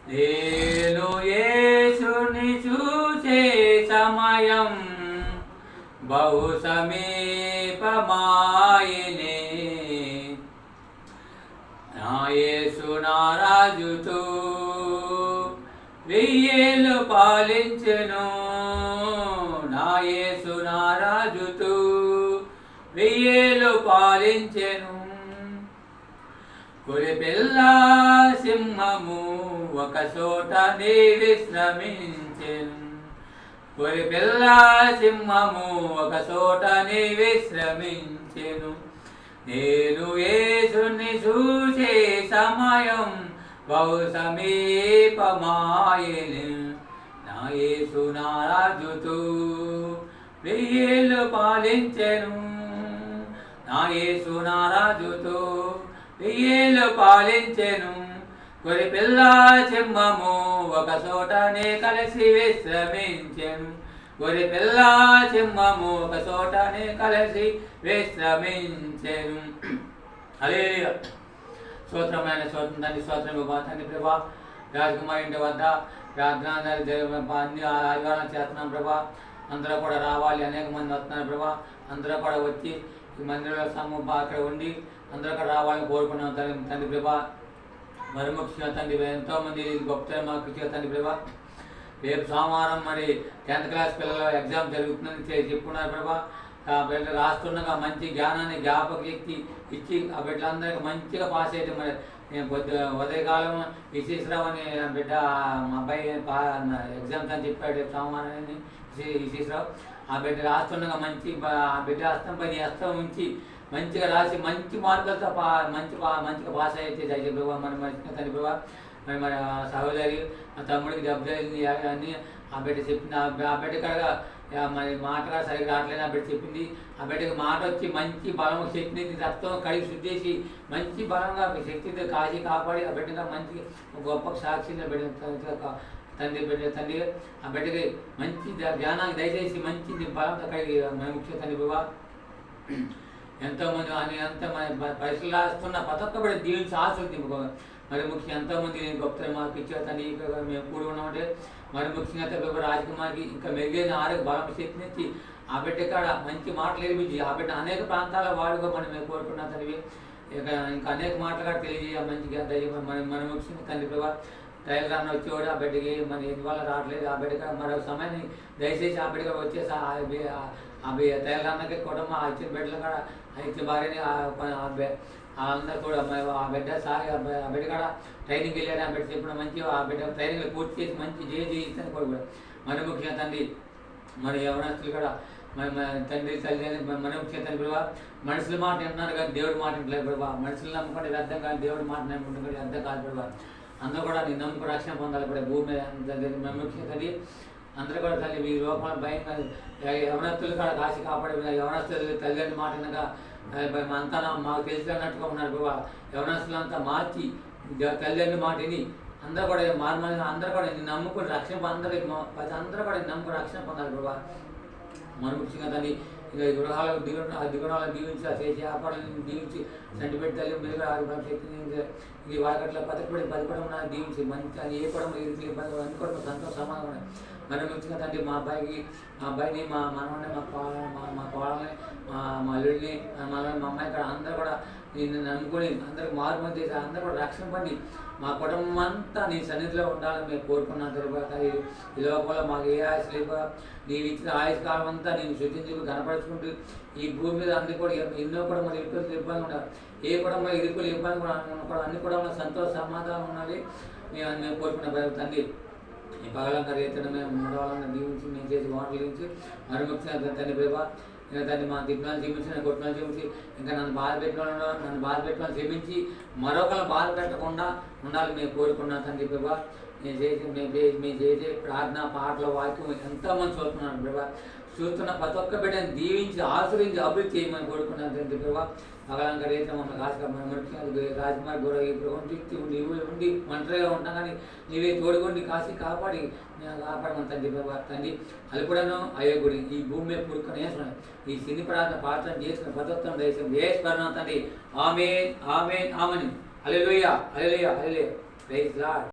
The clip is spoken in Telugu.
నేను యేసుని చూసే సమయం బహు సమీపమాయెనే. నా యేసు నా రాజుతో వెయ్యేళ్ళు పాలించెను. నా యేసు నా రాజుతో వెయ్యేళ్ళు పాలించెను. గొర్రెపిల్ల సింహము ఒక చోటనే విశ్రమించెను. గొర్రెపిల్ల సింహము ఒక చోటనే విశ్రమించెను. నేను యేసుని చూసే సమయం బహు సమీపమాయెను. నా యేసు నా రాజుతో వెయ్యేళ్ళు పాలించెను. నా యేసు నా రాజుతో వెయ్యేళ్ళు పాలించెను. గొర్రెపిల్ల సింహము ఒక చోటనే కలిసి విశ్రమించెను. గొర్రెపిల్ల సింహము ఒక చోటనే కలిసి విశ్రమించెను. హల్లెలూయా. స్తోత్రమైన స్తోత్రం తండ్రి, స్తోత్రం తండ్రి ప్రభా. రాజకుమారి ఇంటి వద్ద ప్రార్థన అన్ని ఆదివారం చేస్తున్నాం ప్రభా. అందరూ కూడా రావాలి, అనేక మంది వస్తున్నారు ప్రభా. అందరూ కూడా వచ్చి ఈ మందిరంలో అక్కడ ఉండి అందరూ కూడా రావాలని కోరుకున్నాం తండ్రి ప్రభా. మరి ముఖ్యంగా తండ్రి ఎంతోమంది గొప్ప మాకు తండ్రి ప్రభా. రేపు సోమవారం మరి 10th క్లాస్ పిల్లల ఎగ్జామ్ జరుగుతుందని చెప్పుకున్నారు ప్రభా. బిడ్డ రాస్తుండగా మంచి జ్ఞానాన్ని జ్ఞాపక శక్తి ఇచ్చి ఆ బిడ్డలందరికీ మంచిగా పాస్ అయితే మరి ఉదయకాలం విశేషరావు అని బిడ్డ మా అబ్బాయి ఎగ్జామ్స్ అని చెప్పాడు సోమవారం విశేషరావు. ఆ బిడ్డ రాస్తుండగా ఆ బిడ్డ హస్తం పని హస్తం ఉంచి మంచిగా రాసి మంచి మార్కులతో మంచిగా పాస్ అయితే ప్రభావ. మరి మంచిగా తండ్రి ప్రభావ. మరి సహోదరి మా తమ్ముడికి దెబ్బతీ అని ఆ బిడ్డ చెప్పింది. ఆ బిడ్డ కడగా మరి మాటగా సరిగ్గా రావట్లేదు. ఆ బిడ్డ చెప్పింది. ఆ బిడ్డకి మాట వచ్చి మంచి బలం శక్తిని రక్తం కడిగి శుద్ధేసి మంచి బలంగా శక్తితో కాచి కాపాడి ఆ బిడ్డగా మంచి గొప్ప సాక్షిని బిడ్డ తండ్రి తండ్రి ఆ బిడ్డకి మంచి జ్ఞానాన్ని దయచేసి మంచి బలంతో కడిగి ముఖ్య తండ్రి బాబా. ఎంతోమంది అంత పరీక్షలు రాస్తున్న ప్రతి ఒక్క బిడ్డ దీవించి ఆశలు తిప్పుకో. మరి ముఖ్యంగా ఎంతోమంది గొప్ప మాకు ఇచ్చే తండ్రి మేము కూడి ఉన్నామంటే మరి ముఖ్యంగా రాజకుమారికి ఇంకా మెరుగైన ఆరోగ్య బలం శక్తినిచ్చి ఆ బిడ్డ కాడ మంచి మాటలు నేర్పించి ఆ బిడ్డ అనేక ప్రాంతాల వాడుకోమని మేము కోరుకున్నాం తండ్రి. ఇంకా అనేక మాటలు కూడా తెలియజేయ మంచిగా మన ముఖ్యంగా తండ్రి ప్రభావ. రైలు రన్ వచ్చేవాడు ఆ బిడ్డకి మరి ఎందువల్ల రావట్లేదు. ఆ బిడ్డగా మరొక సమయాన్ని దయచేసి ఆ బిడ్డగా వచ్చేసి ఆ రైలు రన్నకి కుటుంబం ఆ ఇచ్చిన బిడ్డలు కూడా ఆ ఇచ్చిన భార్యని అందరూ కూడా ఆ బిడ్డ సారి ఆ బిడ్డ కూడా ట్రైనింగ్కి వెళ్ళాడు. ఆ బిడ్డ చెప్పిన మంచి ఆ బిడ్డ ట్రైనింగ్లో పూర్తి చేసి మంచి చేయిస్తాను కూడా. మరి ముఖ్యంగా తండ్రి మరి యవనస్తులు కూడా మరి తండ్రి తల్లి మన ముఖ్య తండ్రి ప్రభావ. మనుషుల మాట విన్నారు కానీ దేవుడి మాట వింటలేదు ప్రభావ. మనుషులు నమ్ముకుంటే వ్యర్థం కానీ దేవుడి మాట నమ్ముకుంటే అర్థం కాదు ప్రభావ. అందరూ కూడా నీ నమ్ముకు రక్షణ పొందాలి ఇప్పుడు భూమి మీద ముఖ్య తండ్రి. అందరూ కూడా తల్లి మీ లోపల భయం కానీ యవనస్తులు కూడా కాసి కాపాడే యవనస్తులు తల్లిదండ్రుల మాట వినగా అంతా మాకు తెలిసినట్టుగా ఉన్నారు ప్రభావ. యవనస్తులంతా మార్చి తల్లిదండ్రుల మాట విని అందరూ కూడా అందరూ కూడా నేను నమ్ముకుని రక్షణ అందరూ కూడా నమ్ముకుని రక్షణ పొందాలి ప్రభావ. మన ముఖ్యంగా తల్లి ఇక గృహాలకు దిగుణాలను దీవించి చేసి వ్యాపారాలను దీవించి సంటిపెట్టి తల్లి మీరు శక్తిని ఇది వాడకట్ల పది కూడా ఉన్న దీవించి మంచి అది ఏ కూడా ఇరుకులు ఇబ్బంది అన్ని కూడా సంతోషం సమాధానం ఉన్నాయి. మరి ముఖ్యంగా తండ్రి మా అబ్బాయిని మా మనవని మా కోడల్ని మా అల్లుడిని మా అమ్మాయి కూడా అందరూ కూడా నేను నమ్ముకొని అందరికి మార్పు చేసి అందరూ కూడా రక్షణ పండి మా కుటుంబం అంతా నీ సన్నిధిలో ఉండాలని మేము కోరుకున్నాను తర్వాత. ఈ లోపల మాకు ఏ ఆయుష్ లేక నీవు ఇచ్చిన ఆయుష్ కాలం అంతా నేను శుద్ధించి కనపరుచుకుంటూ ఈ భూమి మీద అన్ని కూడా ఎన్నో కూడా మరి ఇరుకులు ఇబ్బంది ఉండాలి. ఏ కూడా మరి ఇరుకులు ఇబ్బంది కూడా అన్ని కూడా సంతోష సమాధానం ఉండాలి మేము కోరుకున్న తండ్రి. ఈ పగలంగా రేతను మేము మూడవాళ్ళని దీవించి మేము చేసి వాటలు దీవించి మరి ముఖ్యంగా తండ్రి ప్రభా. ఇంకా దాన్ని మా తిట్టినాలు చూపించి నా కొట్టినాలు చూపించి ఇంకా నన్ను బాధ పెట్టిన చూపించి మరొకరు బాధ పెట్టకుండా ఉండాలి మేము కోరుకున్నాం తండ్రి ప్రభా. మేము చేసే ప్రార్థన పాటల వాక్యం ఎంతోమంది చూస్తున్నాను ప్రభా. చూస్తున్న ప్రతి ఒక్క బిడ్డని దీవించి ఆశ్రయించి అభివృద్ధి చేయమని కోరుకున్నాను తండ్రి ప్రభా. మగలంగా రైతు మమ్మల్ని కాసుగా రాజకుమారి గౌరవ ఇప్పుడు నీవు ఉండి ఒంటరిగా ఉంటాం కానీ నీవే తోడుకొని కాసి కాపాడి కాపాడమని తండ్రి ప్రభా. తండ్రి అల్పుడను అయోగుడి ఈ భూమి మీద పురుకొని వేసుకున్నాను ఈ సిన్ని ప్రార్థన పాత్ర చేసుకుని పదొత్తం దేశం వేసుకున్నాను తండ్రి. Amen amen amen. Hallelujah hallelujah hallelujah. Praise lord.